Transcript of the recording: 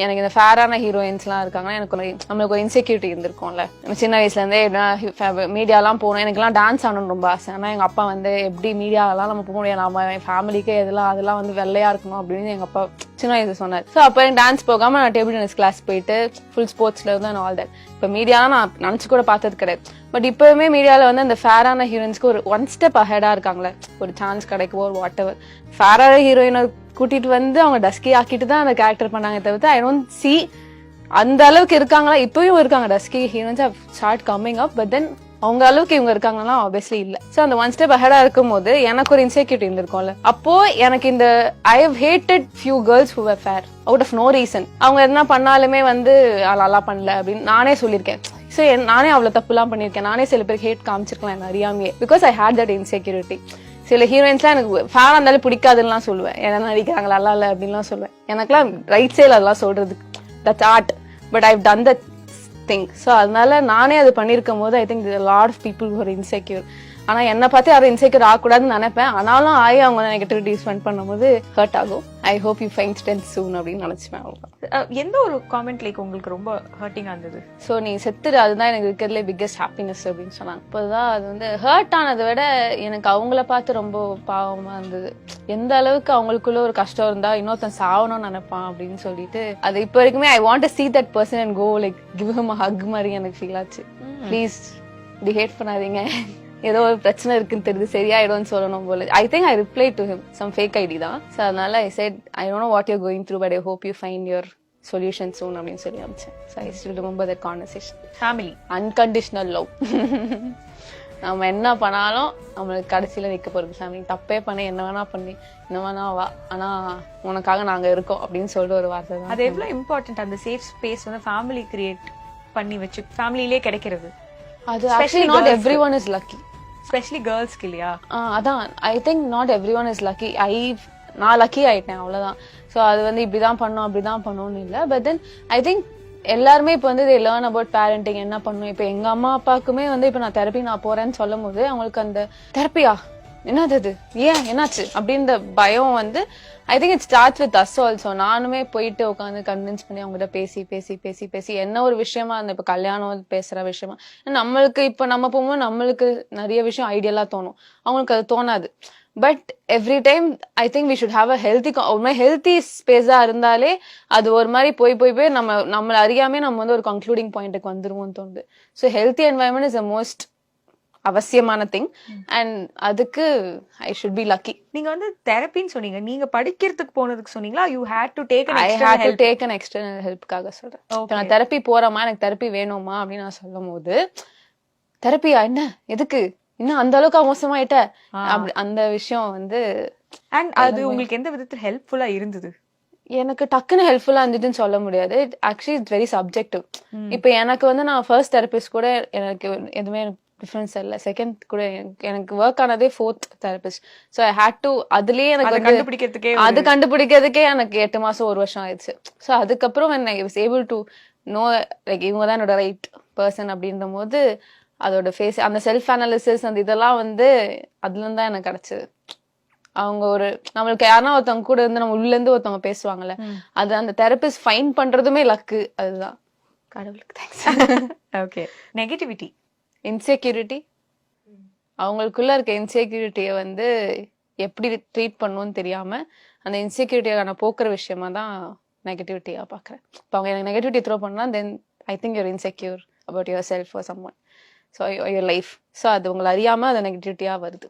எனக்கு இந்த ஃபேரான ஹீரோயின்ஸ்லாம் இருக்காங்கன்னா எனக்கு நம்மளுக்கு ஒரு இன்செக்யூரிட்டி இருந்திருக்கும்ல. நம்ம சின்ன வயசுலேருந்தே மீடியாலாம் போகணும், எனக்குலாம் டான்ஸ் ஆடணும்னு ரொம்ப ஆசை. ஆனால் எங்கள் அப்பா வந்து எப்படி மீடியாவெல்லாம் நம்ம போக முடியாது, நம்ம ஃபேமிலிக்கே அதெல்லாம் வந்து வெள்ளையாக இருக்கணும் அப்படின்னு எங்கள் அப்பா சின்ன வயசு சொன்னார். ஸோ அப்போ எனக்கு டான்ஸ் போகாமல் நான் டேபிள் டென்னிஸ் கிளாஸ் போயிட்டு ஃபுல் ஸ்போர்ட்ஸில் இருந்தேன் ஆல் தட். இப்போ மீடியாலாம் நான் நினச்சி கூட பார்த்தது கிடையாது. பட் இப்போவுமே மீடியாவில் வந்து அந்த ஃபேரான ஹீரோயின்ஸ்க்கு ஒரு 1 ஸ்டெப் அஹெடாக இருக்காங்களே, ஒரு சான்ஸ் கிடைக்குமோ ஒரு வாட் எவர். ஃபேரான ஹீரோயினை கூட்டிட்டு வந்து அவங்க டஸ்கி ஆக்கிட்டு தான் அந்த கேரக்டர் பண்ணாங்க தவிர்த்து ஐ டோன்ட் சி அந்த அளவுக்கு இருக்காங்களா. இப்பயும் இருக்காங்க dusky heroines have start coming up, but then அவங்க அளவுக்கு இவங்க இருக்காங்கன்னா ஆப்வியஸ்லி இல்ல. ஸோ அந்த 1 ஸ்டெப் அஹெடா இருக்கும் போது எனக்கு ஒரு இன்செக்யூரிட்டி இருந்திருக்கும்ல. அப்போ எனக்கு இந்த I have hated few girls who were fair out of no reason. அவங்க என்ன பண்ணாலுமே வந்து நல்லா பண்ணல அப்படின்னு நானே சொல்லியிருக்கேன். ஸோ நானே அவ்வளவு தப்புலாம் பண்ணியிருக்கேன், நானே சில பேருக்கு ஹேட் காமிச்சிருக்கலாம் என்ன அறியாமையே, because I hate that insecurity. சில ஹீரோயின்ஸ்லாம் எனக்கு ஃபேனா இருந்தாலும் பிடிக்காதுன்னு சொல்லுவேன், என்ன நடிக்கிறாங்க நல்லா இல்லை அப்படின்லாம் சொல்லுவேன். எனக்குலாம் ரைட் சைடில் அதெல்லாம் சொல்றது that's art, but I've done that thing. So அதனால நானே அது பண்ணியிருக்கும் போது I think lot of people ஒரு இன்செக்யூர். ஆனா என்னை பார்த்து யாரும் இன்செக்யூர் ஆகக்கூடாதுன்னு நினைப்பேன். ஆனாலும் அவங்க நெகட்டிவிட்டி ஸ்பெண்ட் பண்ணும்போது ஹர்ட் ஆகும். I hope you find strength soon அப்படின்னு நினைச்சுப்பேன். எந்த ஒரு காமெண்ட் லைக் உங்களுக்கு ரொம்ப ஹர்ட்டிங்கா இருந்தது? ஸோ நீ செத்துரு, அதுதான் எனக்கு இருக்கிறதுலே பிக்கஸ்ட் ஹாப்பினஸ் அப்படின்னு சொன்னாங்க. இப்போதான் அது வந்து ஹர்ட் ஆனதை விட எனக்கு அவங்கள பார்த்து ரொம்ப பாவமா இருந்தது. எந்த அளவுக்கு அவங்களுக்குள்ள ஒரு கஷ்டம் இருந்தா இன்னொருத்தன் சாவணும்னு நினைப்பான் அப்படின்னு சொல்லிட்டு அது இப்போ வரைக்குமே I want to see that person and go like give him a hug மாதிரி எனக்கு ஃபீல் ஆச்சு. ப்ளீஸ் இப்படி ஹேட் பண்ணாதீங்க, ஏதோ ஒரு பிரச்சனை இருக்குன்னு தெரியுது, சரியாயிடும்னு சொல்லணும் போல. I think I reply to him some fake ID தான். ஸோ அதனால I said I don't know what you're going through but I hope you find your solution soon அப்படின்னு சொல்லி அனுப்பிச்சேன். So I still remember that conversation. Family unconditional love. நம்ம என்ன பண்ணாலும் நம்மளுக்கு கடைசியில நிக்க போறது ஃபேமிலி. தப்பே பண்ணி என்ன வேணா பண்ணி என்ன வேணா வா, ஆனா உனக்காக நாங்க இருக்கோம் அப்படின்னு சொல்லிட்டு ஒரு வார்த்தை தான். அது எவ்வளவு இம்பார்ட்டன்ட், அந்த சேஃப் ஸ்பேஸ் வந்து ஃபேமிலி கிரியேட் பண்ணி வச்சு ஃபேமிலியிலே கிடைக்கிறது. அது actually not everyone is lucky, specially கேர்ள்ஸ்க்கு இல்லையா? அதான் I think not everyone is lucky. நான் லக்கி ஆயிட்டேன் அவ்வளவுதான். ஸோ அது வந்து இப்படிதான் பண்ணும் அப்படிதான் பண்ணணும்னு இல்லை. பட் தென் ஐ திங்க் எல்லாருமே இப்போ வந்து லேர்ன் அபவுட் பேரண்டிங் என்ன பண்ணும். இப்போ எங்க அம்மா அப்பாவுக்குமே வந்து இப்போ நான் தெரப்பி நான் போறேன்னு சொல்லும் போது அவங்களுக்கு அந்த தெரப்பியா என்னது அது ஏன் என்னாச்சு அப்படின்ற பயம் வந்து I think it starts with us also. நானுமே போயிட்டு உட்காந்து கன்வின்ஸ் பண்ணி அவங்ககிட்ட பேசி பேசி பேசி பேசி என்ன ஒரு விஷயமா இருந்த இப்போ கல்யாணம் பேசுற விஷயமா நம்மளுக்கு இப்போ நம்ம போகும்போது நம்மளுக்கு நிறைய விஷயம் ஐடியலா தோணும், அவங்களுக்கு அது தோணாது. But every time I think we should have a healthy ஸ்பேஸா இருந்தாலே அது ஒரு மாதிரி போய் போய் போய் நம்மள அறியாமே நம்ம வந்து ஒரு கன்க்ளூடிங் பாயிண்ட்டுக்கு வந்துருவோம்னு தோணுது. So healthy environment is the most அவசியமான திங் அண்ட் அதுக்கு ஐ ஷுட் பி லக்கி. நீங்க வந்து தெரப்பின்னு சொன்னீங்க, நீங்க படிக்கிறதுக்கு போனதுக்கு சொன்னீங்களா? You had to take an external helpக்காக சொல்றேன். நான் தெரப்பி போறேமா எனக்கு தெரப்பி வேணுமா அப்படின்னு நான் சொல்லும் போது தெரப்பியா என்ன எதுக்கு இன்னும் அந்த அளவுக்கு மோசமாயிட்ட அந்த விஷயம் வந்து அண்ட் அது உங்களுக்கு எந்த விதத்துல ஹெல்ப்ஃபுல்லா இருந்தது? எனக்கு டக்குன்னு ஹெல்ப்ஃபுல்லா இருந்துச்சுன்னு சொல்ல முடியாது. Actually it's very subjective. இப்போ எனக்கு வந்து நான் ஃபர்ஸ்ட் தெரபிஸ்ட் கூட எனக்கு எதுவுமே டிஃபரன்ஸ் இல்லை. செகண்ட் கூட எனக்கு ஒர்க் ஆனதே 4th therapist. So I had to அதுலயே எனக்கு கண்டுபிடிக்கிறதுக்கே எனக்கு 8 மாசம் 1 வருஷம் ஆயிடுச்சு. ஸோ அதுக்கப்புறம் I was able to know like இவங்க தான் என்னோட ரைட் பர்சன் அப்படின்ற போது அதோட ஃபேஸ் அந்த செல்ஃப் அனாலிசிஸ் அந்த இதெல்லாம் வந்து அதுல இருந்து தான் எனக்கு கிடைச்சது. அவங்க ஒரு நம்மளுக்கு யாருன்னா ஒருத்தவங்க கூட இருந்து நம்ம உள்ள இருந்து ஒருத்தவங்க பேசுவாங்கல்ல, அது அந்த தெரபிஸ்ட் ஃபைன் பண்றதுமே லக்கு. அதுதான் கடவுளுக்கு தேங்க்ஸ். ஓகே. நெகட்டிவிட்டி, இன்செக்யூரிட்டி, அவங்களுக்குள்ள இருக்க இன்செக்யூரிட்டியை வந்து எப்படி ட்ரீட் பண்ணணும்னு தெரியாம அந்த இன்செக்யூரிட்டியை நான் போக்குற விஷயமா தான் நெகட்டிவிட்டியா பாக்குறேன். இப்போ அவங்க எனக்கு நெகட்டிவிட்டி த்ரோ பண்ணா then I think you're insecure about yourself or someone. So your life. So அது உங்களை அறியாம அது நெகட்டிவிட்டியா வருது.